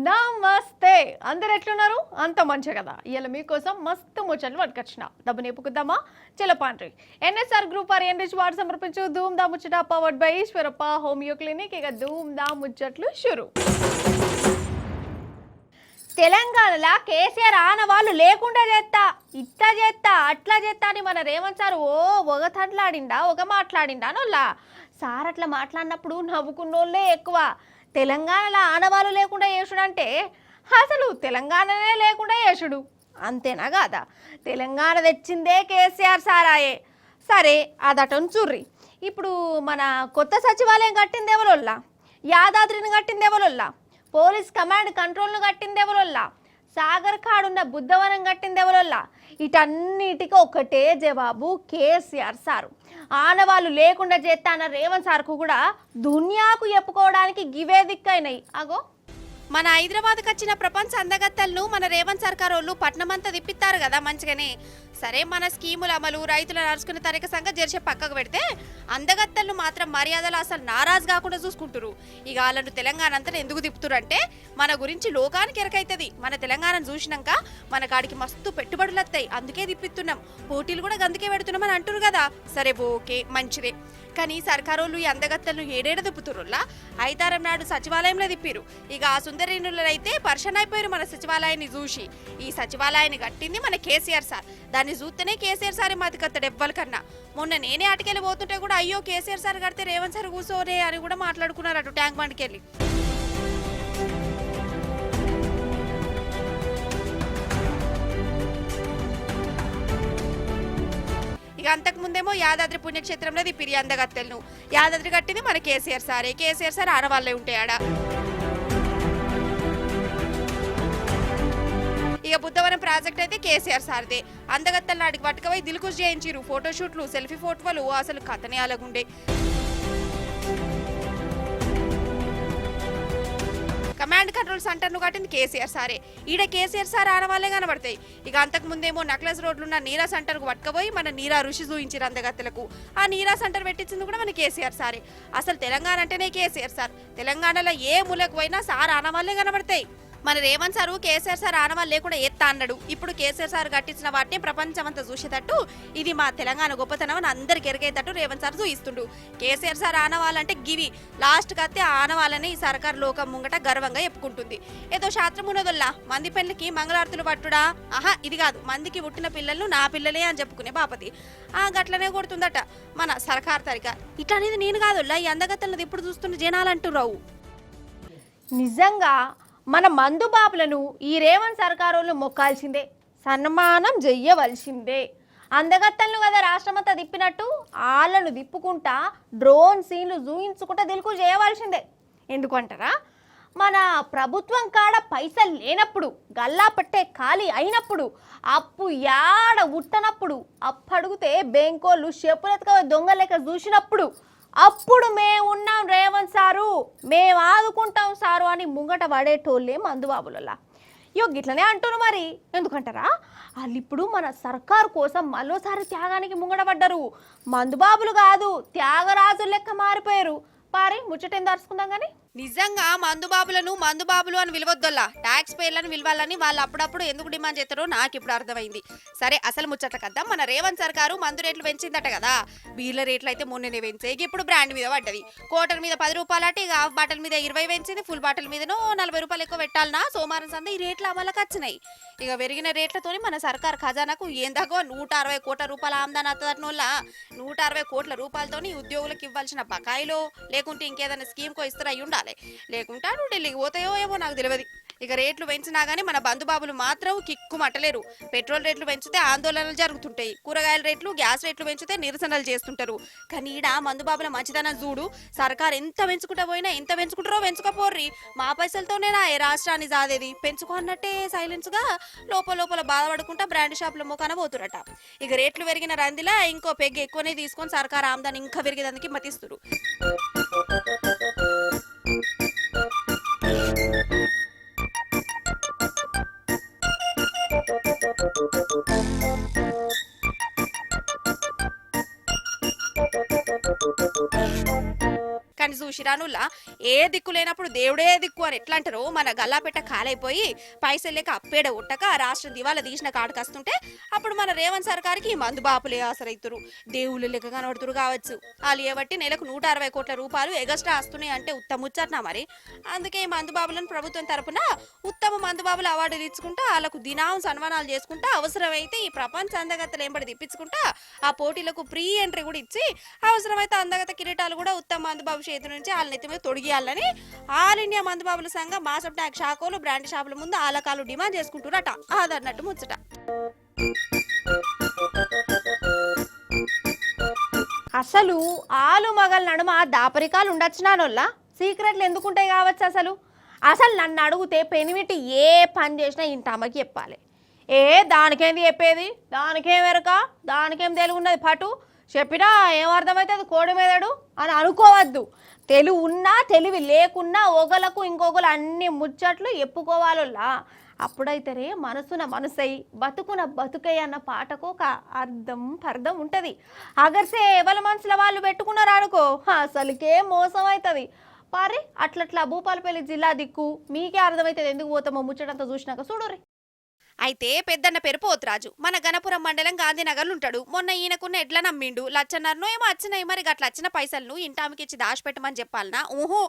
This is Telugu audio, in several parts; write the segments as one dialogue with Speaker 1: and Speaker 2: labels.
Speaker 1: నమస్తే అందరు ఎట్లున్నారు అంత మంచి కదా ఇవాళ మీకోసం మస్తు ముచ్చట్లు పట్టుకొచ్చిన డబ్బు నిపుకుద్దామా చెలపాండ్రి ఎన్ఎస్ఆర్ గ్రూప్ ఆర్ ఎన్రిచ్ వారు సమర్పించు ధూమ్ దా ముచ్చట powered by Eshwarappa homeo clinic ఇక ధూమ్ దా ముచ్చట్లు షురు తెలంగాణలో కేసీఆర్ ఆనవాళ్ళు లేకుండా చేస్తా ఇట్లా చేస్తా అట్లా చేస్తా అని మన రేవంత్ సార్ ఒక తట్లాడిండా ఒక మాట్లాడిండా నోళ్ళ సార్ అట్లా మాట్లాడినప్పుడు నవ్వుకున్నోళ్ళే ఎక్కువ తెలంగాణలో ఆనవాళ్ళు లేకుండా చేసుడంటే అసలు తెలంగాణనే లేకుండా చేసుడు అంతేనా కాదా తెలంగాణ తెచ్చిందే కేసీఆర్ సారాయే సరే అదటను చూర్రి ఇప్పుడు మన కొత్త సచివాలయం కట్టింది ఎవరోళ్ళ యాదాద్రిని కట్టింది ఎవరోళ్ళ పోలీస్ కమాండ్ కంట్రోల్ను కట్టింది ఎవరోళ్ళ సాగర్ కాడున్న బుద్ధవనం కట్టింది ఎవరోళ్ళ వీటన్నిటికీ ఒకటే జవాబు కేసీఆర్ సారు ఆనవాళ్ళు లేకుండా చేస్తాన రేవంత్ సార్కు కూడా దునియాకు చెప్పుకోవడానికి గివే దిక్కైనాయి అగో
Speaker 2: మన హైదరాబాద్కి వచ్చిన ప్రపంచ అందగత్తలను మన రేవంత్ సర్కార్ వాళ్ళు పట్నమంతా తిప్పిస్తారు కదా మంచిగానే సరే మన స్కీముల అమలు రైతులు నడుచుకునే తరిక సంగతి జరిసే పక్కకు పెడితే అందగత్తలను మాత్రం మర్యాదలు అసలు నారాజు కాకుండా చూసుకుంటారు ఇక వాళ్ళను తెలంగాణ అంతా ఎందుకు తిప్పుతురు అంటే మన గురించి లోకానికి ఎరకైతుంది మన తెలంగాణను చూసినాక మన కాడికి మస్తు పెట్టుబడులు వస్తాయి అందుకే తిప్పిస్తున్నాం పోటీలు కూడా అందుకే పెడుతున్నాం అని అంటారు కదా సరే ఓకే మంచిదే కానీ సర్కారోళ్ళు ఈ అందగత్తలను ఏడేడ తిప్పుతురులా ఐతారం నాడు సచివాలయంలో తిప్పిరు ఇక ఆ సుందరినులు అయితే పర్షన్ అయిపోయారు మన సచివాలయాన్ని చూసి ఈ సచివాలయాన్ని కట్టింది మన కేసీఆర్ సార్ దాన్ని చూస్తేనే కేసీఆర్ సార్ మతికత్తడు ఎవ్వరికన్నా మొన్న నేనే అటుకెళ్ళి పోతుంటే కూడా అయ్యో కేసీఆర్ సార్ కడితే రేవంత్ సార్ కూర్చోనే అని కూడా మాట్లాడుకున్నారు అటు ట్యాంక్ బండ్కి వెళ్ళి ఇక అంతకు ముందేమో యాదాద్రి పుణ్యక్షేత్రంలో తిప్పిరి అందగత్తెలను యాదాద్రి కట్టింది మన కేసీఆర్ సారే కేసీఆర్ సార్ ఆడవాళ్ళే ఉంటాయాడ ఇక బుద్ధవనం ప్రాజెక్ట్ అయితే కేసీఆర్ సార్దే అందగత్తెల నాటికి పట్టుకపోయి దిల్కుష్ చేయించిరు ఫోటోషూట్లు సెల్ఫీ ఫోటోలు అసలు కథనే అలాగుండే కమాండ్ కంట్రోల్ సెంటర్ను కట్టింది కేసీఆర్ సారే ఈడ కేసీఆర్ సార్ ఆనవాళ్ళే కనబడతాయి ఇక అంతకు ముందేమో నక్లెస్ రోడ్లున్న నీరా సెంటర్కు పట్టుకపోయి మన నీరా ఋషి చూయించారు అందగత్తెలకు ఆ నీరా సెంటర్ పెట్టించింది కూడా మన కేసీఆర్ సారే అసలు తెలంగాణ అంటేనే కేసీఆర్ సార్ తెలంగాణలో ఏ మూలకు పోయినా సార్ ఆనవాళ్ళే కనబడతాయి మన రేవంత్ సారు కేసీఆర్ సార్ ఆనవాళ్ళు లేకుండా ఎత్తా అన్నాడు ఇప్పుడు కేసీఆర్ సార్ కట్టించిన వాటిని ప్రపంచమంతా చూసేటట్టు ఇది మా తెలంగాణ గొప్పతనం అని అందరికి ఎరిగేటట్టు రేవంత్ సార్ చూయిస్తుండు కేసీఆర్ సార్ ఆనవాళ్ళంటే గివి లాస్ట్ కత్తే ఆనవాళ్ళని ఈ సర్కార్ లోకం ముంగట గర్వంగా చెప్పుకుంటుంది ఏదో శాస్త్రం ఉన్నదొల్లా మంది పెళ్లికి మంగళారతులు పట్టుడా ఆహా ఇది కాదు మందికి పుట్టిన పిల్లలు నా పిల్లలే అని చెప్పుకునే బాపతి గట్లనే కొడుతుందట మన సర్కార్ తరిక ఇట్లా అనేది నేను కాదుల్లా ఈ అందగత్తలను ఇప్పుడు చూస్తున్న జనాలు అంటున్నావు
Speaker 1: నిజంగా మన మందు బాబులను ఈ రేవంత్ సర్కారోళ్ళు మొక్కాల్సిందే సన్మానం చెయ్యవలసిందే అందగత్తలను కదా రాష్ట్రమంతా తిప్పినట్టు వాళ్ళను తిప్పుకుంటా డ్రోన్ సీన్లు చూయించుకుంటా దిల్కు చేయవలసిందే ఎందుకంటారా మన ప్రభుత్వం కాడ పైసలు లేనప్పుడు గల్లా పట్టే ఖాళీ అయినప్పుడు అప్పు యాడ ఉట్టనప్పుడు అప్పడుగుతే బెంకోళ్ళు చెప్పులెత్తుక దొంగ లెక్క చూసినప్పుడు అప్పుడు మేమున్నాం రేవంత్ సారు మేము ఆదుకుంటాం సారు అని ముంగట పడేటోళ్ళే మందుబాబులలా గిట్లనే అంటున్నారు మరి ఎందుకంటారా వాళ్ళు ఇప్పుడు మన సర్కారు కోసం మరోసారి త్యాగానికి ముంగట పడ్డారు మందుబాబులు కాదు త్యాగరాజుల లెక్క మారిపోయారు పారి ముచ్చటేం దర్చుకుందాం కానీ
Speaker 2: నిజంగా మందుబాబులను మందుబాబులు అని విలువద్దల్లా ట్యాక్స్ పేర్లను విలువాలని వాళ్ళు అప్పుడప్పుడు ఎందుకు డిమాండ్ చేస్తారో నాకు ఇప్పుడు అర్థమైంది సరే అసలు ముచ్చట కదా మన రేవంత్ సర్కారు మందు రేట్లు పెంచిందట కదా బీర్ల రేట్లు అయితే మొన్ననే పెంచాయి ఇప్పుడు బ్రాండ్ మీద పడ్డది కోటర్ మీద 10 రూపాయలు అంటే ఇక హాఫ్ బాటిల్ మీద 20 పెంచింది ఫుల్ బాటిల్ మీదనో 40 రూపాయలు ఎక్కువ పెట్టాలనా సోమవారం సందే ఈ రేట్లు అమలుకి వచ్చినాయి ఇక పెరిగిన రేట్లతోని మన సర్కార్ ఖజానాకు ఏందాగో 160 కోట్ల రూపాయల ఆమ్దాని వల్ల 160 కోట్ల రూపాయలతోని ఉద్యోగులకు ఇవ్వాల్సిన బకాయిలో లేకుంటే ఇంకేదైనా స్కీమ్కో ఇస్తారా అయి ఉండాలి లేకుంటే ఢిల్లీకి పోతాయో ఏమో నాకు తెలియదు ఇక రేట్లు పెంచినా కానీ మన బంధుబాబులు మాత్రం కిక్కుమట్టలేరు పెట్రోల్ రేట్లు పెంచితే ఆందోళనలు జరుగుతుంటాయి కూరగాయల రేట్లు గ్యాస్ రేట్లు పెంచితే నిరసనలు చేస్తుంటారు కానీ ఈడ మందుబాబుల మంచిదనం చూడు సర్కార్ ఎంత పెంచుకుంటా పోయినా ఎంత పెంచుకుంటారో పెంచుకోపోర్రి మా పైసలతోనే నా రాష్ట్రాన్ని జాదేది పెంచుకో అన్నట్టే సైలెన్స్ గా లోపల బాధపడుకుంటా బ్రాండ్ షాపుల మోకాన పోతురట ఇక రేట్లు పెరిగిన రందిలా ఇంకో పెగ్గు ఎక్కువనే తీసుకొని సర్కార్ ఆమ్దాన్ని ఇంకా పెరిగేదానికి మతిస్తురు కానీ చూసిరానుల్లా ఏ దిక్కు లేనప్పుడు దేవుడే దిక్కు అని ఎట్లా అంటారో మన గల్లాపెట్ట కాలైపోయి పైసలు లేక అప్పేడ ఉట్టక రాష్ట్రం దివాలా తీసిన కాడకొస్తుంటే అప్పుడు మన రేవంత్ సర్కార్కి మందు బాపులే ఆసరైతురు, దేవుళ్ళు లెక్క కనబడుతురు కావచ్చు. వాళ్ళు ఏబట్టి నెలకు 160 కోట్ల రూపాయలు ఎగస్ట్రా వస్తున్నాయి అంటే ఉత్తముచ్చట్నా మరి. అందుకే ఈ మందు బాబులను ప్రభుత్వం తరపున ఉత్తమ మందు బాబుల అవార్డులు ఇచ్చుకుంటా వాళ్ళకు దినాం సన్మానాలు చేసుకుంటా అవసరమైతే ఈ ప్రపంచ అందగత్తలు ఏంబడి తిప్పించుకుంటా ఆ పోటీలకు ప్రీ ఎంట్రీ కూడా ఇచ్చి అవసరమైతే అందగత కిరీటాలు కూడా ఉత్తమ మందుబాబు చేతి నుంచి వాళ్ళ నెత్తి మీద తొడిగియాలని ఆల్ ఇండియా మందుబాబుల సంఘం మాసప్ ట్యాక్ షాకోలు బ్రాండ్ షాపుల ముందు ఆలకాలు డిమాండ్ చేసుకుంటున్నట. అదన్నట్టు ముచ్చట.
Speaker 1: అసలు ఆలు మగల నడుమ దాపరికాలు ఉండొచ్చునానోళ్ళ సీక్రెట్లు ఎందుకుంటాయి కావచ్చు. అసలు అసలు నన్ను అడిగితే పెనిమిటి ఏ పని చేసినా ఇంటమ్మకి చెప్పాలి. దానికేంది చెప్పేది, దానికేం ఎరక, దానికేం తెలుగున్నది పటు చెప్పినా ఏం అర్థమవుతుంది కోడి మీదడు అని అనుకోవద్దు. తెలివి ఉన్నా తెలివి లేకున్నా ఒకలకు ఇంకొకరు అన్ని ముచ్చట్లు చెప్పుకోవాలోలా. అప్పుడైతే మనసున మనసై బతుకున బతుకై అన్న పాటకు ఒక అర్థం ఉంటుంది. అగర్సే ఎవరి మనసులో వాళ్ళు పెట్టుకున్నారు అనుకో అసలుకే మోసం అవుతుంది. పారి అట్లట్లా భూపాలపల్లి జిల్లా దిక్కు మీకే అర్థమవుతుంది ఎందుకు పోతామో ముచ్చటంతా చూసినాక చూడుర్రి.
Speaker 2: అయితే పెద్దన్న పేరు పోతురాజు మన గణపురం మండలం గాంధీనగర్లు ఉంటాడు. మొన్న ఈయనకున్న ఎడ్ల నమ్మిండు, లచ్చన్నరనో ఏమో వచ్చినాయి. మరి గట్ల వచ్చిన పైసలను ఇంటామికి ఇచ్చి దాచిపెట్టమని చెప్పాలనా? ఊహో,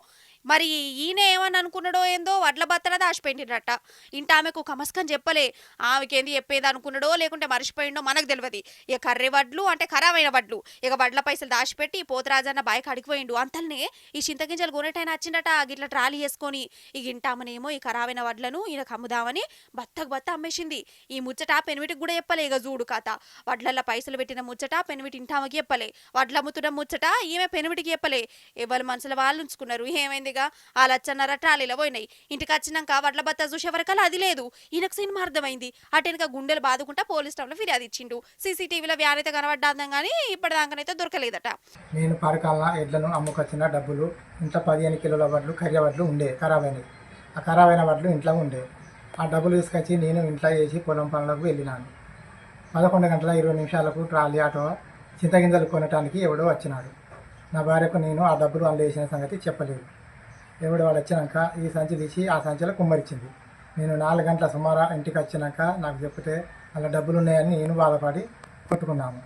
Speaker 2: మరి ఈయన ఏమని అనుకున్నాడో ఏందో వడ్ల బత్తల దాచిపెట్టినట్ట. ఇంట ఆమెకు కమస్కని చెప్పలే. ఆమెకేంది చెప్పేది అనుకున్నాడో లేకుంటే మర్చిపోయిండో మనకు తెలియదు. ఇక కర్రె వడ్లు అంటే ఖరాబైన వడ్లు ఇక వడ్ల పైసలు దాచిపెట్టి పోతురాజన్న బాయికి అడిగిపోయిండు. అంతల్నే ఈ చింతగింజలు కొనేటైనా వచ్చిండట గిట్ల ట్రాలీ వేసుకొని. ఇక ఇంటామనేమో ఈ ఖరాబైన వడ్లను ఈయనకు అమ్ముదామని బత్తకు బత్త అమ్మేసింది. ఈ ముచ్చట పెనిమిటికి కూడా చెప్పలే. ఇక చూడు కథ, వడ్లల్లో పైసలు పెట్టిన ముచ్చట పెనిమిటి ఇంటామకి చెప్పలే, వడ్ల అమ్ముతున్న ముచ్చట ఈమె పెనిమిటికి చెప్పలే. ఎవరి మనసులో వాళ్ళు ఉంచుకున్నారు. ఏమైందిగా ఆ లచ్చన్నర ట్రాలీలో పోయినాయి. ఇంటికి వచ్చినాక వడ్ల బత్త చూసేవరకల్లా అది లేదు. ఈయనకు సినిమా అర్థమైంది. అటెనక గుండెలు బాదుకుంటా పోలీస్ స్టేషన్లో ఫిర్యాదు ఇచ్చిండు. సీసీటీవీలో వ్యాన్ అయితే కనబడ్డాం కానీ ఇప్పటిదాకానైతే దొరకలేదట.
Speaker 3: నేను పరకాల ఎడ్లను అమ్ముకొచ్చిన డబ్బులు ఇంట్లో 15 కిలోల వడ్లు కర్రె వడ్లు ఉండే ఖరాబైనవి. ఆ ఖరాబైన వడ్లు ఇంట్లో ఉండే. ఆ డబ్బులు తీసుకొచ్చి నేను ఇంట్లో వేసి పొలం పనులకు వెళ్ళినాను. 11 గంటల 20 నిమిషాలకు ట్రాలీ ఆటో చింతగింజలు కొనటానికి ఎవడో వచ్చినాడు. నా భార్యకు నేను ఆ డబ్బులు అందులో వేసిన సంగతి చెప్పలేదు. ఎవడు వాడు వచ్చినాక ఈ సంచి తీసి ఆ సంచిలో కుమ్మరించింది. నేను 4 గంటల సుమారు ఇంటికి వచ్చినాక నాకు చెప్తే అలా డబ్బులు ఉన్నాయని నేను బాధపడి కొట్టుకున్నాము.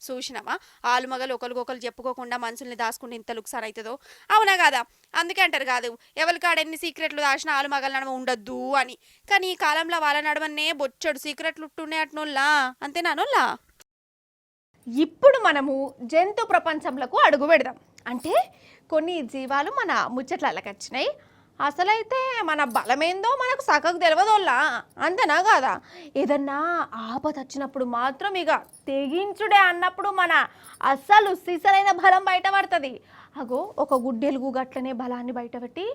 Speaker 2: చూసినామా ఆలుమగలు ఒకరికొకరు చెప్పుకోకుండా మనుషుల్ని దాచుకుంటే ఇంత లుక్సాన్ అవుతుందో. అవునా కాదా? అందుకే అంటారు కాదు ఎవరికాడ ఎన్ని సీక్రెట్లు దాచిన ఆలుమగల నడమ ఉండద్దు అని. కానీ ఈ కాలంలో వాళ్ళ నడవనే బొచ్చడు సీక్రెట్లు ఉంటున్నాయి అట్నోళ్ళా. అంతేనానోళ్ళా?
Speaker 1: ఇప్పుడు మనము జంతు ప్రపంచంలోకి అడుగు పెడదాం. అంటే కొన్ని జీవాలు మన ముచ్చట్లకి వచ్చినాయి. అసలైతే మన బలమేందో మనకు సగకు తెలియదోళ్ళా. అంతేనా కాదా? ఏదన్నా ఆపద వచ్చినప్పుడు మాత్రం ఇక తెగించుడే అన్నప్పుడు మన అస్సలు సిసలైన బలం బయటపడుతుంది. అగో ఒక గుడ్డెలుగు గట్లనే బలాన్ని బయటపెట్టి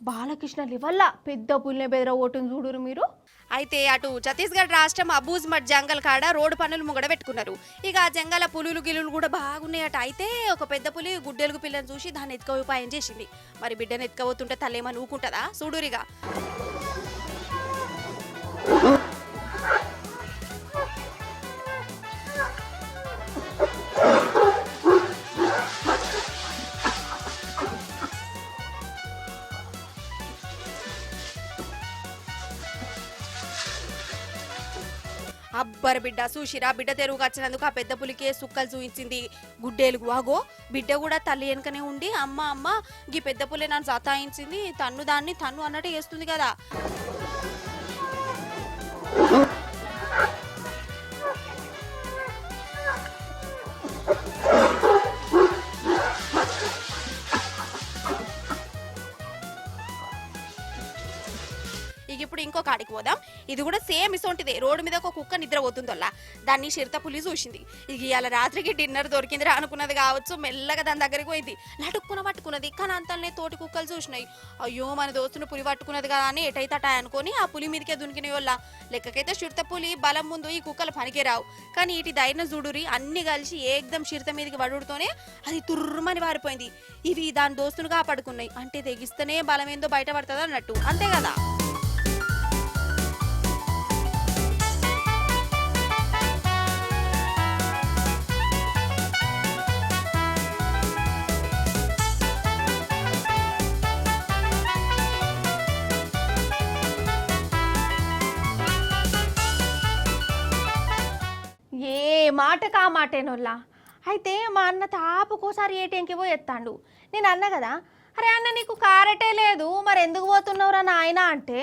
Speaker 1: బాలకృష్ణ లెవెల్ల పెద్ద పుల్నే బెదర ఓటును చూడురు మీరు.
Speaker 2: అయితే అటు ఛత్తీస్గఢ్ రాష్ట్రం అబూజ్మఠ్ జంగల్ కాడ రోడ్డు పనులు ముగడ పెట్టుకున్నారు. ఇక ఆ జంగల పులులు గిలులు కూడా బాగున్నాయట. అయితే ఒక పెద్ద పులి గుడ్డెలుగు పిల్లని చూసి దాన్ని ఎత్తుక ఉపాయం చేసింది. మరి బిడ్డను ఎత్తుకపోతుంటే తల్లేమని ఊకుంటుందా? చూడురిగా. అబ్బర్ బిడ్డ చూసిరా, బిడ్డ తెరువుకు వచ్చినందుకు ఆ పెద్ద పులికే సుక్కలు చూపించింది గుడ్డేలుగు. ఆగో బిడ్డ కూడా తల్లి వెనుకనే ఉండి అమ్మ అమ్మ గీ పెద్ద పులి నన్ను సతాయించింది తన్ను దాన్ని తన్ను అన్నట్టు చేస్తుంది కదా. ఇక ఇప్పుడు ఇంకో కాడికి పోదాం. ఇది కూడా సేమ్ ఇసొంటిదే. రోడ్డు మీద ఒక కుక్క నిద్ర పోతుందల్లా. దాన్ని చిరుత పులి చూసింది. ఇక ఇవాళ రాత్రికి డిన్నర్ దొరికిందిరా అనుకున్నది కావచ్చు. మెల్లగా దాని దగ్గరికి పోయింది. లటుక్కున పట్టుకున్నది. కానీ అంతనే తోటి కుక్కలు చూసినాయి. అయ్యో మన దోస్తును పులి పట్టుకున్నది కదా అని ఎటైతే అనుకొని ఆ పులి మీదకే దునికిన వల్ల లెక్కకైతే చిరుత పులి బలం ముందు ఈ కుక్కలు పనికే రావు. కానీ ఇటు ధైర్యం చూడురి అన్ని కలిసి ఏకదం చిరుత మీదకి పడుడుతోనే అది తుర్రమని వారిపోయింది. ఇవి దాని దోస్తును కాపాడుకున్నాయి. అంటే తెగిస్తేనే బలం ఏందో బయటపడుతుంది అన్నట్టు. అంతే కదా.
Speaker 1: మాటకా మాటేనోళ్ళ. అయితే మా అన్న తాపుకోసారి ఏటీఎంకి పోయి ఎత్తాండు. నేను అన్న కదా, అరే అన్న నీకు కారటే లేదు మరి ఎందుకు పోతున్నావురా నాయన అంటే,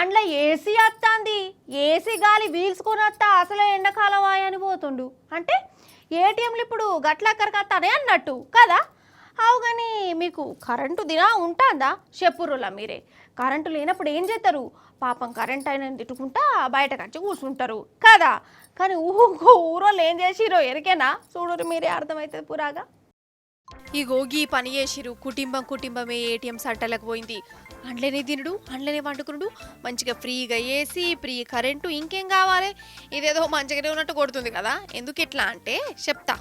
Speaker 1: అందులో ఏసీ వస్తుంది, ఏసీ గాలి వీల్చుకొని వస్తా అసలే ఎండాకాలం అని పోతుండు. అంటే ఏటీఎంలు ఇప్పుడు గట్లక్కరికత్తానే అన్నట్టు కదా. అవు కానీ మీకు కరెంటు దినా ఉంటుందా చెప్పురులా మీరే. కరెంటు లేనప్పుడు ఏం చేస్తారు, పాపం కరెంట్ అయినా తిట్టుకుంటా బయటకు వచ్చి కూర్చుంటారు కదా. కానీ ఊరోళ్ళు ఏం చేసిరో ఎరికేనా, చూడరు మీరే, అర్థమవుతుంది పురాగా.
Speaker 2: ఇగో గీ పని చేసిరు, కుటుంబమే ఏటీఎం సంటలకు పోయింది. అండ్లనే తినుడు, అండ్లనే వండుకునుడు, మంచిగా ఫ్రీగా ఏసీ, ఫ్రీ కరెంటు, ఇంకేం కావాలి. ఇదేదో మంచిగానే ఉన్నట్టు కొడుతుంది కదా. ఎందుకు ఇట్లా అంటే చెప్తా.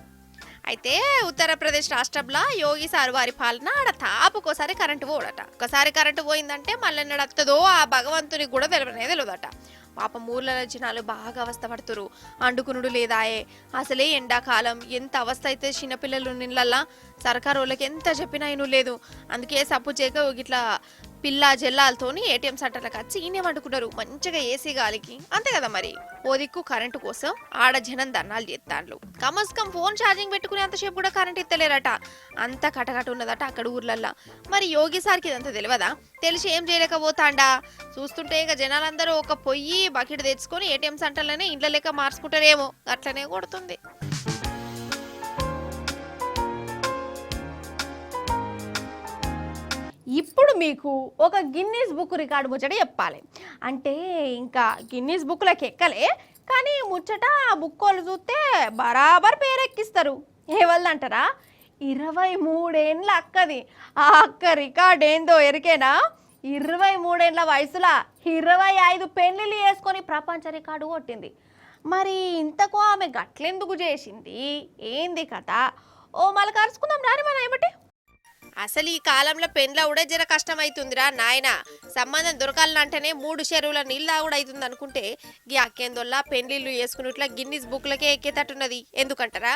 Speaker 2: అయితే ఉత్తరప్రదేశ్ రాష్ట్రంలో యోగి సార్ వారి పాలన ఆడ తాపుకోసారి కరెంటు పోడట. ఒకసారి కరెంటు పోయిందంటే మళ్ళీ నడుతుందో ఆ భగవంతునికి కూడా తెలియదట. పాపం ఊర్ల జనాలు బాగా అవస్థ పడుతురు. అండుకునుడు లేదాయే, అసలే ఎండాకాలం, ఎంత అవస్థ అయితే చిన్నపిల్లలు నీళ్ళల్లా. సర్కారు వాళ్ళకి ఎంత చెప్పినా అయినూ లేదు. అందుకే సప్పు చేయక ఇట్లా పిల్ల జల్లాలతోని ఏటీఎం సెంటర్లకు వచ్చి ఈయనే వండుకున్నారు మంచిగా ఏసీ గాలికి. అంతే కదా మరి. ఓ దిక్కు కరెంటు కోసం ఆడ జనం ధర్నాలు చేస్తాండ్లు. కమస్కం ఫోన్ ఛార్జింగ్ పెట్టుకునే అంతసేపు కూడా కరెంట్ ఇస్తలేరట. అంత కటకట ఉన్నదట అక్కడ ఊర్లల్లా. మరి యోగి సార్కి ఇదంతా తెలియదా? తెలిసి ఏం చేయలేకపోతాండా? చూస్తుంటే ఇక జనాలందరూ ఒక పొయ్యి బకెట్ తెచ్చుకొని ఏటీఎం సెంటర్లోనే ఇండ్ల లెక్క మార్చుకుంటారేమో, అట్లనే కొడుతుంది.
Speaker 1: ఇప్పుడు మీకు ఒక గిన్నీస్ బుక్ రికార్డు ముచ్చట చెప్పాలి. అంటే ఇంకా గిన్నీస్ బుక్లోకి ఎక్కలే కానీ ముచ్చట ఆ బుక్ వాళ్ళు చూస్తే బరాబర్ పేరెక్కిస్తారు. ఏవల్దంటారా, 23 ఏండ్ల అక్కది. ఆ అక్క రికార్డ్ ఏందో ఎరికేనా? 23 ఏండ్ల వయసులో 25 పెళ్ళిళ్ళు చేసుకొని ప్రపంచ రికార్డు కొట్టింది. మరి ఇంతకు ఆమె గట్లెందుకు చేసింది, ఏంది కథ? ఓ మళ్ళీ కలుసుకుందాం రాని మన ఏమిటి.
Speaker 2: అసలు ఈ కాలంలో పెండ్ల కూడా జర కష్టం అవుతుందిరా నాయన. సంబంధం దొరకాలంటేనే 3 చెరువుల నీళ్ళు తాగుడు అవుతుంది అనుకుంటే ఈ అక్కేందొల్లా పెండ్లిళ్ళు వేసుకున్నట్లా గిన్నిస్ బుక్లకే ఎక్కేటట్టున్నది. ఎందుకంటారా,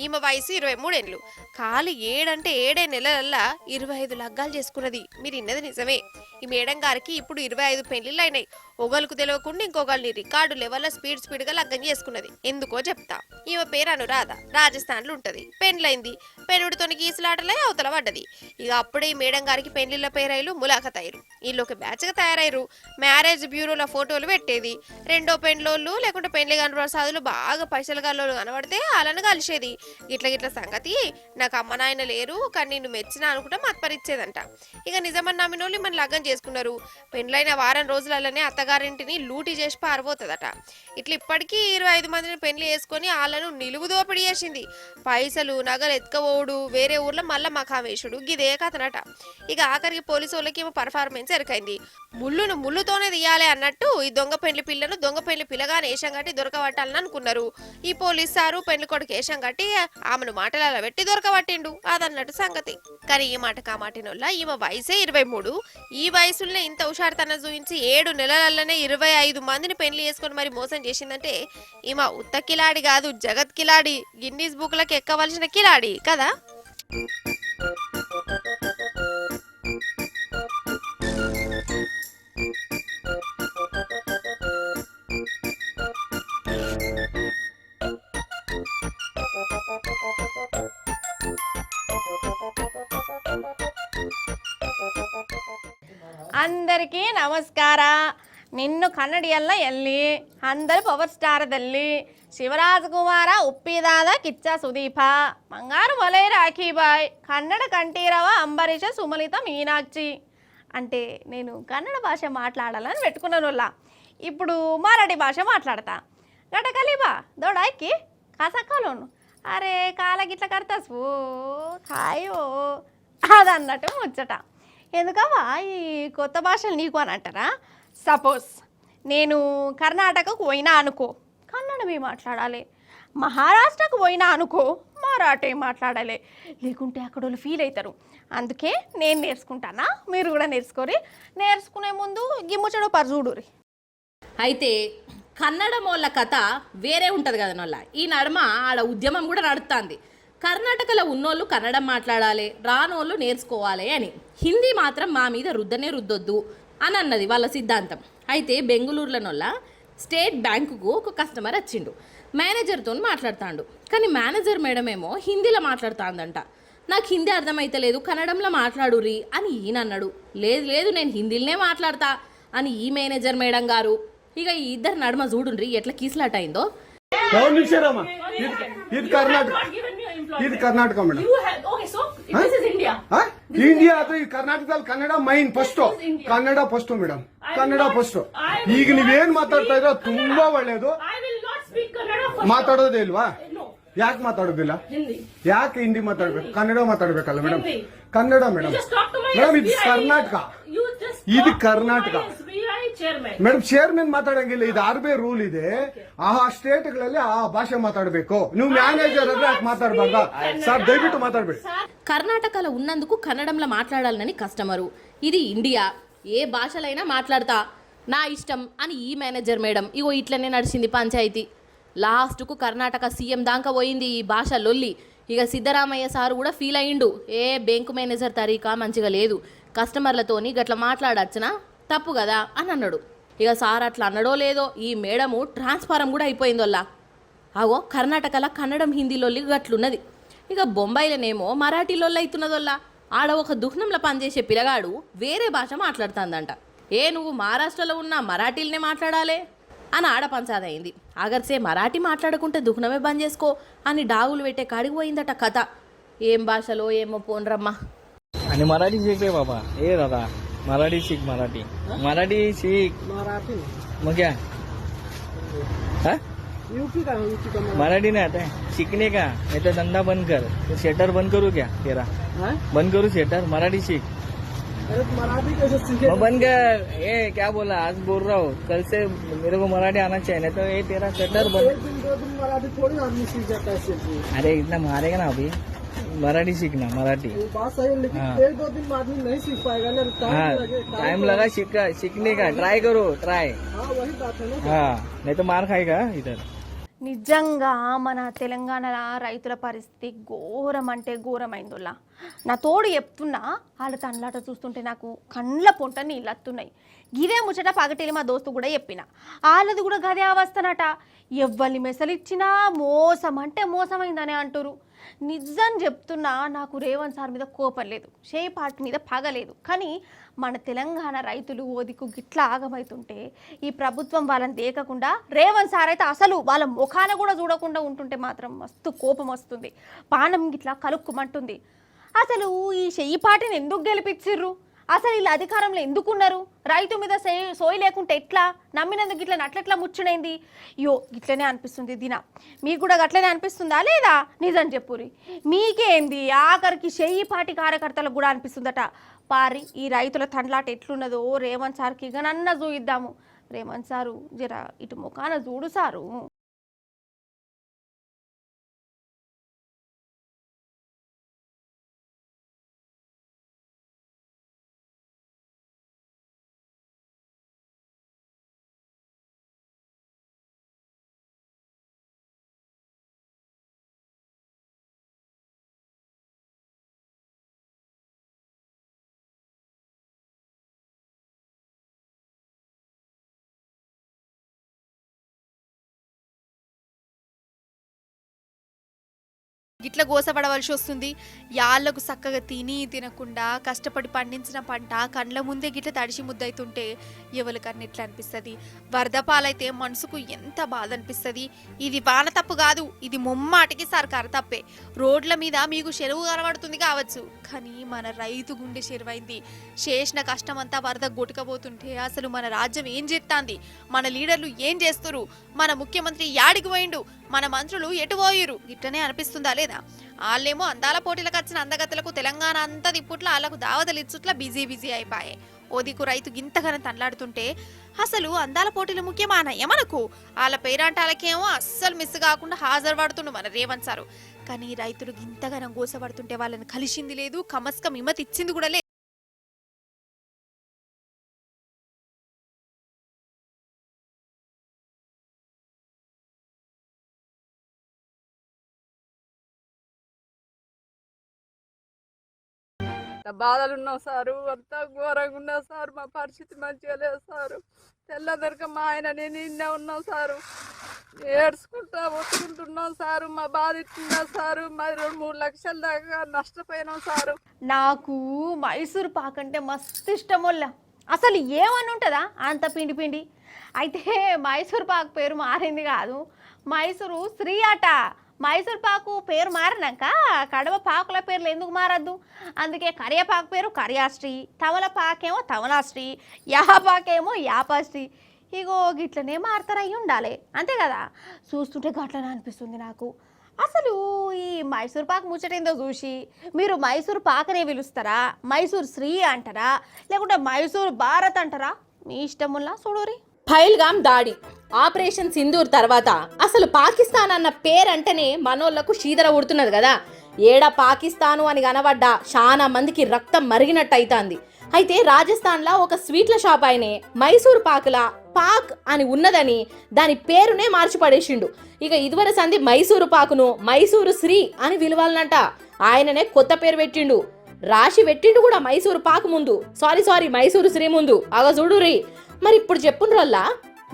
Speaker 2: ఈమె వయసు 23 ఏండ్లు. ఖాళీ 7 అంటే 7 నెలలల్లా 25 లగ్గాలు చేసుకున్నది. మీరు ఇన్నది నిజమే. ఈ మేడం గారికి ఇప్పుడు 25 పెళ్లిళ్ళు అయినాయి. ఒకళ్ళకు తెలియకుండా ఇంకొకళ్ళని రికార్డు లెవెల్లో స్పీడ్గా లగ్గం చేసుకున్నది. ఎందుకో చెప్తా. ఈమె పేరు అనురాధ, రాజస్థాన్లో ఉంటుంది. పెండ్లైంది, పెనుడితోని గీసులాటలే అవతల పడ్డది. ఇక అప్పుడే ఈ మేడం గారికి పెళ్లిళ్ళ పేరైలు ములాఖతయ్యారు. వీళ్ళు ఒక బ్యాచ్గా తయారయ్యారు. మ్యారేజ్ బ్యూరోల ఫోటోలు పెట్టేది. రెండో పెండ్లోళ్ళు లేకుంటే పెళ్లి కాని ప్రసాదులు బాగా పైసలు గల్లోళ్ళు కనబడితే వాళ్ళని కలిసేది. గిట్ల సంగతి నాకు అమ్మ నాయన లేరు కానీ నిన్ను మెచ్చిన అనుకుంటే మత్పరిచ్చేదంట. ఇక నిజమని నమ్మినోళ్ళు మన లగ్గం చేసుకున్నారు. పెండ్లైన వారం రోజులలోనే అత్తగారింటిని లూటీ చేసి పారిపోతుందట. ఇట్లా ఇప్పటికీ 25 మందిని పెళ్లి చేసుకొని వాళ్ళను నిలువు దోపిడీ చేసింది. పైసలు నగలు ఎత్తుకపోవుడు, వేరే ఊర్లో మళ్ళా మకామేషుడు, గిదే కథనట. ఇక ఆఖరికి పోలీసు వాళ్ళకి ఏమో పర్ఫార్మెన్స్ ఎరకైంది. ముళ్ళును ముళ్ళుతోనే తీయాలి అన్నట్టు ఈ దొంగ పెళ్లి పిల్లను దొంగ పెళ్లి పిల్లగానే వేషం కట్టి దొరకబట్టాలని అనుకున్నారు. ఈ పోలీసు సారు పెళ్లి కొడుకు వేషం కట్టి ఆమెను మాటలలో పెట్టి దొరకబట్టిండు. అదన్నట్టు సంగతి. కానీ ఈ మాట కామాటినోళ్ళ ఈమె వయసే 23. ఈ వయసులోనే ఇంత హుషారుతనం చూపించి 7 నెలలలోనే 25 మందిని పెళ్లి చేసుకొని మరి మోసం చేసిందంటే ఈమె ఉత్త కిలాడి కాదు, జగత్ కిలాడి, గిన్నీస్ బుక్లకు ఎక్కవలసిన కిలాడి కదా.
Speaker 1: అందరికీ ನಮಸ್ಕಾರ. ನಿನ್ನು ಕನ್ನಡಿಯಲ್ಲ ಎಲ್ಲಿ అందరు పవర్ స్టార్ದಲ್ಲಿ ಶಿವರಾಜಕುಮಾರ ಉಪ್ಪಿದಾದ ಕಿಚ್ಚ ಸುದೀಪ ಮಂಗಾರು ಮೊಲೆ రాఖీబాయ్ కన్నడ కంఠీరవ అంబరీష సుమలిత మీనాక్షి. అంటే నేను కన్నడ భాష మాట్లాడాలని పెట్టుకున్నాను. ఇప్పుడు మరాఠీ భాష మాట్లాడతా. గట కలిబా దోడాకి కాసక్కలోను అరే కాల గిట్ల కడతాసు కాయో అదన్నట్టు ముచ్చట. ఎందుకవా ఈ కొత్త భాషలు నీకు అని అంటారా? సపోజ్ నేను కర్ణాటకకు పోయినా అనుకో, కన్నడమే మాట్లాడాలి. మహారాష్ట్రకు పోయినా అనుకో, మరాఠీ మాట్లాడాలి. లేకుంటే అక్కడ వాళ్ళు ఫీల్ అవుతారు. అందుకే నేను నేర్చుకుంటానా, మీరు కూడా నేర్చుకోరి. నేర్చుకునే ముందు గిమ్ముచడు పరచూడురి.
Speaker 4: అయితే కన్నడం వాళ్ళ కథ వేరే ఉంటుంది కదా నోళ్ళ. ఈ నడుమ ఆడ ఉద్యమం కూడా నడుస్తుంది. కర్ణాటకలో ఉన్నోళ్ళు కన్నడం మాట్లాడాలి, రానోళ్ళు నేర్చుకోవాలి అని. హిందీ మాత్రం మా మీద రుద్దనే రుద్దొద్దు అని అన్నది వాళ్ళ సిద్ధాంతం. అయితే బెంగళూరులోనోళ్ళ స్టేట్ బ్యాంకుకు ఒక కస్టమర్ వచ్చిండు. మేనేజర్తో మాట్లాడుతాడు. కానీ మేనేజర్ మేడం ఏమో హిందీలో మాట్లాడుతాందంట. నాకు హిందీ అర్థమైతలేదు, కన్నడంలో మాట్లాడుర్రి అని ఈయన అన్నాడు. లేదు లేదు నేను హిందీలోనే మాట్లాడతా అని ఈ మేనేజర్ మేడం గారు. ఇక ఈ ఇద్దరు నడుమ చూడుండ్రి ఎట్లా కీసులాట అయిందో.
Speaker 5: ఇది కర్ణాటక, ఇది కర్ణాటక మేడం. ಇಂಡಿಯಾ ಅದು ಈ ಕರ್ನಾಟಕದಲ್ಲಿ Kannada main first, Kannada first madam, Kannada first. ಈಗ ನೀವೇನ್ ಮಾತಾಡ್ತಾ ಇರೋ ತುಂಬಾ ಒಳ್ಳೇದು. ಮಾತಾಡೋದೇ ಇಲ್ವಾ? ಯಾಕೆ ಮಾತಾಡೋದಿಲ್ಲ? ಯಾಕೆ ಹಿಂದಿ ಮಾತಾಡ್ಬೇಕು? ಕನ್ನಡ ಮಾತಾಡ್ಬೇಕಲ್ಲ ಮೇಡಮ್. ಕನ್ನಡ ಮೇಡಮ್. ಮೇಡಮ್ ಇದು ಕರ್ನಾಟಕ, ಇದು ಕರ್ನಾಟಕ ಮೇಡಮ್. ಚೇರ್ಮನ್ ಮಾತಾಡಂಗಿಲ್ಲ, ಇದು RBI ರೂಲ್ ಇದೆ. ಆ ಸ್ಟೇಟ್ಗಳಲ್ಲಿ ಆ ಭಾಷೆ ಮಾತಾಡಬೇಕು. ನೀವು ಮ್ಯಾನೇಜರ್ ಆದ್ರೆ ಯಾಕೆ ಮಾತಾಡ್ಬಾರ್ದ ಸರ್? ದಯವಿಟ್ಟು ಮಾತಾಡ್ಬೇಡಿ.
Speaker 4: కర్ణాటకలో ఉన్నందుకు కన్నడంలో మాట్లాడాలని కస్టమరు. ఇది ఇండియా, ఏ భాషలైనా మాట్లాడతా, నా ఇష్టం అని ఈ మేనేజర్ మేడం. ఇగో ఇట్లనే నడిచింది పంచాయతీ. లాస్ట్కు కర్ణాటక సీఎం దాకా పోయింది ఈ భాష లొల్లి. ఇక సిద్ధరామయ్య సారు కూడా ఫీల్ అయ్యిండు. బ్యాంకు మేనేజర్ తరీకా మంచిగా లేదు, కస్టమర్లతోని గట్ల మాట్లాడచ్చునా, తప్పు కదా అని అన్నాడు. ఇక సార్ అట్లా అన్నాడో లేదో ఈ మేడము ట్రాన్స్ఫారం కూడా అయిపోయింది వల్ల. అగో కర్ణాటకలో కన్నడం హిందీలొల్లి గట్లున్నది. ఇక బొంబాయిలోనేమో మరాఠీలొల్లి అవుతున్నది వల్ల. ఆడ ఒక దుఃఖంలో పనిచేసే పిల్లగాడు వేరే భాష మాట్లాడుతుందంట. నువ్వు మహారాష్ట్రలో ఉన్న మరాఠీలనే మాట్లాడాలి అని ఆడ పంచాదయింది. అగర్సే మరాఠీ మాట్లాడుకుంటే దుఃఖనమే బంద్ చేసుకో అని డాగులు పెట్టే కాడికి పోయిందట కథ. ఏం భాషలో ఏమో పోన్రమ్మా.
Speaker 6: आणि मराठी शिक रे बाबा. दादा मराठी शिक, मराठी शिक. मग क्या मराठी नहीं आता है सीखने का? नहीं तो धंधा बंद कर. तो शेटर बंद करू क्या तेरा? बंद करू शेटर? मराठी सीख.
Speaker 3: मराठी कैसे सीखे?
Speaker 6: बंद कर. क्या बोला? आज बोल रहा हूँ, कल से मेरे को मराठी आना चाहिए, नहीं तो तेरा शेटर बंद.
Speaker 3: 2 दिन मराठी थोड़ी आदमी सीख जाता है.
Speaker 6: अरे इतना मारेगा ना अभी. मराठी सीखना, मराठी.
Speaker 3: बात सही है, लेकिन 1-2 दिन में आदमी नहीं सीख पाएगा ना.
Speaker 6: टाइम लगा सीखने का. ट्राई करो, ट्राई.
Speaker 3: वही बात है ना.
Speaker 6: नहीं तो मार खाएगा इधर.
Speaker 1: నిజంగా మన తెలంగాణ రైతుల పరిస్థితి ఘోరం అంటే ఘోరమైందిలా. నా తోడు చెప్తున్నా, వాళ్ళ తనలాట చూస్తుంటే నాకు కండ్ల పొంట నీళ్ళు వస్తున్నాయి. గిదే ముచ్చట పగటిలి మా దోస్తు కూడా చెప్పిన, వాళ్ళది కూడా గదే అవస్థనట. ఎవ్వరిని మెసలిచ్చినా మోసం అంటే మోసమైందని అంటారు. నిజం చెప్తున్నా, నాకు రేవంత్ సార్ మీద కోపం లేదు, షేప్ పార్టీ మీద పగలేదు. కానీ మన తెలంగాణ రైతులు ఓదికు గిట్లా ఆగమవుతుంటే ఈ ప్రభుత్వం వాళ్ళని దేకకుండా రేవంత్ సార్ అయితే అసలు వాళ్ళ ముఖాన కూడా చూడకుండా ఉంటుంటే మాత్రం మస్తు కోపం వస్తుంది. పానం గిట్లా కలుక్కుమంటుంది. అసలు ఈ షెయ్యి పార్టీని ఎందుకు గెలిపించిర్రు? అసలు వీళ్ళు అధికారంలో ఎందుకున్నారు? రైతు మీద సోయి లేకుంటే ఎట్లా? నమ్మినందుకు ఇట్లా నట్లెట్లా ముచ్చునైంది? గిట్లనే అనిపిస్తుంది దిన. మీకు కూడా గట్లనే అనిపిస్తుందా లేదా? నిజం చెప్పురి, మీకేంది? ఆఖరికి షెయ్యి పార్టీ కార్యకర్తలకు కూడా అనిపిస్తుందట. పారి ఈ రైతుల తండ్లాట ఎట్లున్నదో రేవంత్ సార్కి ఇక నన్న చూయిద్దాము. రేవంత్ సారు జర ఇటు ముఖాన చూడు సారు.
Speaker 2: గిట్ల గోసపడవలసి వస్తుంది. యాళ్లకు చక్కగా తినకుండా కష్టపడి పండించిన పంట కండ్ల ముందే గిట్ల తడిసి ముద్దవుతుంటే ఎవరికన్నా ఎట్లా అనిపిస్తుంది? వరద పాలైతే మనసుకు ఎంత బాధ అనిపిస్తుంది. ఇది వాన తప్పు కాదు, ఇది ముమ్మాటికి సర్కారు తప్పే. రోడ్ల మీద మీకు చెరువు కనబడుతుంది కావచ్చు, కానీ మన రైతు గుండె చెరువైంది. చేసిన కష్టం అంతా వరద గొట్టుకపోతుంటే అసలు మన రాజ్యం ఏం చేస్తాంది? మన లీడర్లు ఏం చేస్తురు? మన ముఖ్యమంత్రి యాడికి పోయిండు? మన మంత్రులు ఎటు పోయిరు? గిట్టనే అనిపిస్తుందా లేదా? వాళ్ళేమో అందాల పోటీలకు వచ్చిన అందగత్తలకు తెలంగాణ అంతా తిప్పుట్లా వాళ్ళకు దావతలు ఇచ్చుట్లా బిజీ అయిపోయాయి. ఓదికు రైతు గింతగానం తనలాడుతుంటే అసలు అందాల పోటీలు ముఖ్యమానయ్య మనకు? వాళ్ళ పేరంటాలకేమో అస్సలు మిస్ కాకుండా హాజరు పడుతుండు మన రేవంత్ సారు. కానీ రైతులు గింతగానం గోసపడుతుంటే వాళ్ళని కలిసింది లేదు, కమస్కం హిమ్మత్ ఇచ్చింది కూడా లేదు.
Speaker 7: బాధలు ఉన్నావు సారు, అంతా ఘోరంగా ఉన్నావు సారు. మా పరిస్థితి మంచిగా లేదు సారు. తెల్లదొరక మా ఆయన నేను నిన్నే ఉన్నావు సారు. ఏడ్చుకుంటా ఒత్తుకుంటున్నాం సారు. మా బాధ ఇట్లా సారు. మరి 2-3 లక్షల దాకా నష్టపోయినాం సారు.
Speaker 1: నాకు మైసూర్ పాక్ అంటే మస్తు ఇష్టం వల్ల. అసలు ఏమని ఉంటుందా అంత పిండి పిండి. అయితే మైసూర్ పాక్ పేరు మారింది కాదు, మైసూరు శ్రీ అట. మైసూర్ పాకు పేరు మారినాక కడవ పాకుల పేర్లు ఎందుకు మారద్దు? అందుకే కరివేపాకు పేరు కరియాశ్రీ, తమలపాకేమో తమలాశ్రీ, యాపాకేమో యాపాశ్రీ. ఇగో గిట్లనే మారుతారు అయ్యి ఉండాలి, అంతే కదా. చూస్తుంటే గట్లనే అనిపిస్తుంది నాకు. అసలు ఈ మైసూర్ పాక్ ముచ్చటేందో చూసి మీరు మైసూర్ పాకనే పిలుస్తారా, మైసూర్ శ్రీ అంటారా, లేకుంటే మైసూర్ భారత్ అంటారా? మీ ఇష్టముల్లా చూడరి.
Speaker 4: పహల్గామ్ దాడి, ఆపరేషన్ సింధూర్ తర్వాత అసలు పాకిస్తాన్ అన్న పేరంటేనే మనోళ్లకు శీదర ఉడుతున్నది కదా. ఏడ పాకిస్తాను అని కనబడ్డా చాలా మందికి రక్తం మరిగినట్టు అవుతుంది. అయితే రాజస్థాన్లో ఒక స్వీట్ల షాప్ ఆయనే మైసూర్ పాకులా పాక్ అని ఉన్నదని దాని పేరునే మార్చిపడేసిండు. ఇక ఇదివర సంది మైసూరు పాకును మైసూరు శ్రీ అని విలువాలనంట. ఆయననే కొత్త పేరు పెట్టిండు, రాసి పెట్టిండు కూడా మైసూరు పాకు ముందు, సారీ మైసూరు శ్రీ ముందు. అగ చూడురి. మరి ఇప్పుడు చెప్పుండ్రల్లా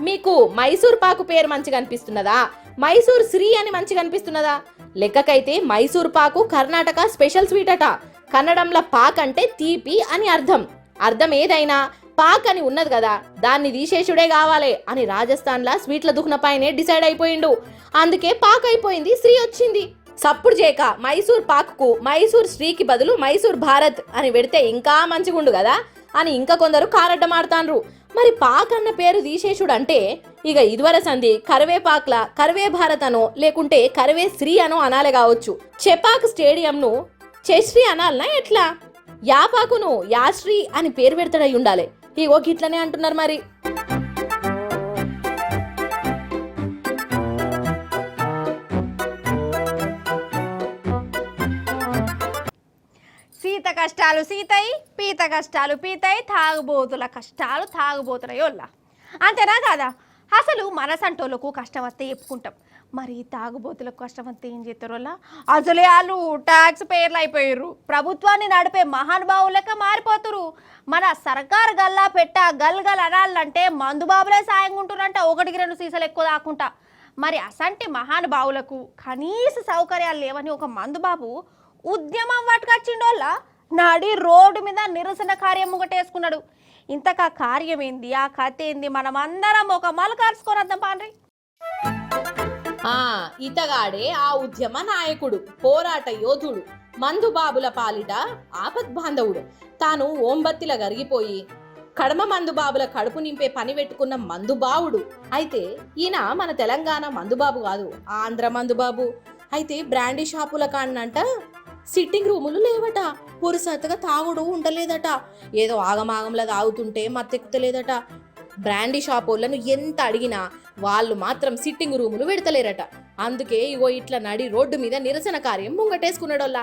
Speaker 4: మీకు మైసూర్ పాకు పేరు మంచిగా అనిపిస్తున్నదా, మైసూర్ శ్రీ అని మంచిగా అనిపిస్తున్నదా? లెక్కకైతే మైసూర్ పాకు కర్ణాటక స్పెషల్ స్వీట్ అట. కన్నడంలో పాక్ అంటే తీపి అని అర్థం ఏదైనా పాక్ అని ఉన్నది కదా, దాన్ని తీసేసుడే కావాలి అని రాజస్థాన్లో స్వీట్ల దుఃఖనపైనే డిసైడ్ అయిపోయిండు. అందుకే పాక్ అయిపోయింది, శ్రీ వచ్చింది. సప్పుడు చేయక మైసూర్ పాక్కు మైసూర్ శ్రీకి బదులు మైసూర్ భారత్ అని పెడితే ఇంకా మంచిగుండు కదా అని ఇంకా కొందరు కారడ్డమాడుతాండ్రు. మరి పాక్ అన్న పేరు తీసేసుడు అంటే ఇక ఇదివర సంది కరివేపాక్ల కరివే భారత్ అనో లేకుంటే కరివే శ్రీ అనో అనాలే కావచ్చు. చెపాక్ స్టేడియంను చెశ్రీ అనాలనా ఎట్లా? యాపాకును యాశ్రీ అని పేరు పెడతాడై ఉండాలి. ఇగో గిట్లనే అంటున్నారు మరి.
Speaker 1: సీత కష్టాలు సీతయి, పీత కష్టాలు పీతయి, తాగుబోతుల కష్టాలు తాగుబోతులయోళ్ళ, అంతేనా కాదా? అసలు మనసంటోళ్ళకు కష్టం వస్తే చెప్పుకుంటాం, మరి తాగుబోతులకు కష్టం వస్తే ఏం చేస్తారోళ్ళ? అసలే వాళ్ళు ట్యాక్స్ పేర్లు అయిపోయారు, ప్రభుత్వాన్ని నడిపే మహానుభావులక మారిపోతురు. మన సర్కారు గల్లా పెట్ట గల్గల్ అనాలంటే మందుబాబులే సాయంగా ఉంటున్నారంట, 1-2 సీసాలు ఎక్కువ దాకుంటా. మరి అసంటి మహానుభావులకు కనీస సౌకర్యాలు లేవని ఒక మందుబాబు ఉద్యమం పట్టుకొచ్చిండోళ్ళ నాడి రోడ్డు మీద నిరసన కార్యం ముగటేసుకున్నాడు. ఇంతకా కార్యం ఏంది, ఆ కథ ఏంది, మనం అందరం ఒక మలకార్చుకొని వద్దాం పాండ్రి.
Speaker 4: ఇతగాడే ఆ ఉద్యమ నాయకుడు, పోరాట యోధుడు, మందుబాబుల పాలిట ఆపద్బాంధవుడు. తాను ఓంబత్తిల గరిగిపోయి కడమ మందుబాబుల కడుపు నింపే పని పెట్టుకున్న మందుబావుడు. అయితే ఈయన మన తెలంగాణ మందుబాబు కాదు, ఆంధ్ర మందుబాబు. అయితే బ్రాండీ షాపుల కాడనంట సిట్టింగ్ రూములు లేవట, పురుసతగా తాగుడు ఉండలేదట, ఏదో ఆగమాగంలా తాగుతుంటే మత్తెక్కుతలేదట. బ్రాండీ షాప్ వాళ్ళను ఎంత అడిగినా వాళ్ళు మాత్రం సిట్టింగ్ రూములు పెడతలేరట. అందుకే ఇగో ఇట్లా నడి రోడ్డు మీద నిరసన కార్యం ముంగటేసుకున్నాడోళ్ళ.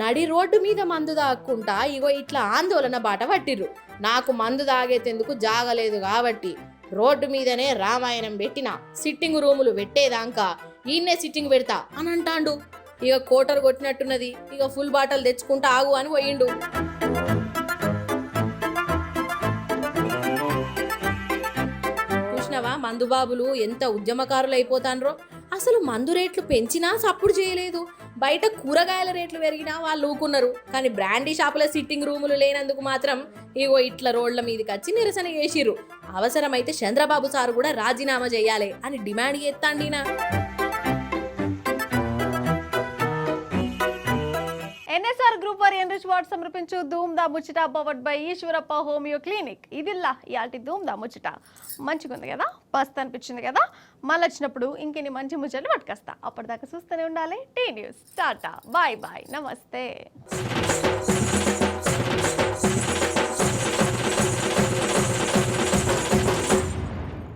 Speaker 4: నడి రోడ్డు మీద మందు తాక్కుంటా ఇగో ఇట్లా ఆందోళన బాట పట్టిర్రు. నాకు మందు తాగేందుకు జాగలేదు కాబట్టి రోడ్డు మీదనే రామాయణం పెట్టిన, సిట్టింగ్ రూములు పెట్టేదాకా ఈయన్నే సిట్టింగ్ పెడతా అని అంటాండు. ఇక కోటర్ కొట్టినట్టున్నది, ఇక ఫుల్ బాటలు తెచ్చుకుంటా ఆగు అని పోయిండు. చూసినవా మందుబాబులు ఎంత ఉద్యమకారులు అయిపోతాన్రో. అసలు మందు రేట్లు పెంచినా సప్పుడు చేయలేదు, బయట కూరగాయల రేట్లు పెరిగినా వాళ్ళు ఊకున్నారు. కానీ బ్రాండీ షాపుల సిట్టింగ్ రూములు లేనందుకు మాత్రం ఇగో ఇట్లా రోడ్ల మీదకి వచ్చి నిరసన చేసిర్రు. అవసరమైతే చంద్రబాబు సారు కూడా రాజీనామా చేయాలి అని డిమాండ్ చేస్తాండినా.
Speaker 1: ఎన్ఎస్ఆర్ గ్రూప్ వారి ఎన్రిచ్ వార్డ్ సమర్పించు ధూమ్ దా ముచ్చట powered by Eshwarappa homeo clinic. ఇదిల్లా ఇయాల్టి ధూమ్ దా ముచ్చట. మంచిగుంది కదా, మస్త్ అనిపించింది కదా. మళ్ళీ వచ్చినప్పుడు ఇంకెన్ని మంచి ముచ్చట్లు పట్టుకొస్తా. అప్పటిదాకా చూస్తూనే ఉండాలి T News. Tata, bye bye, నమస్తే.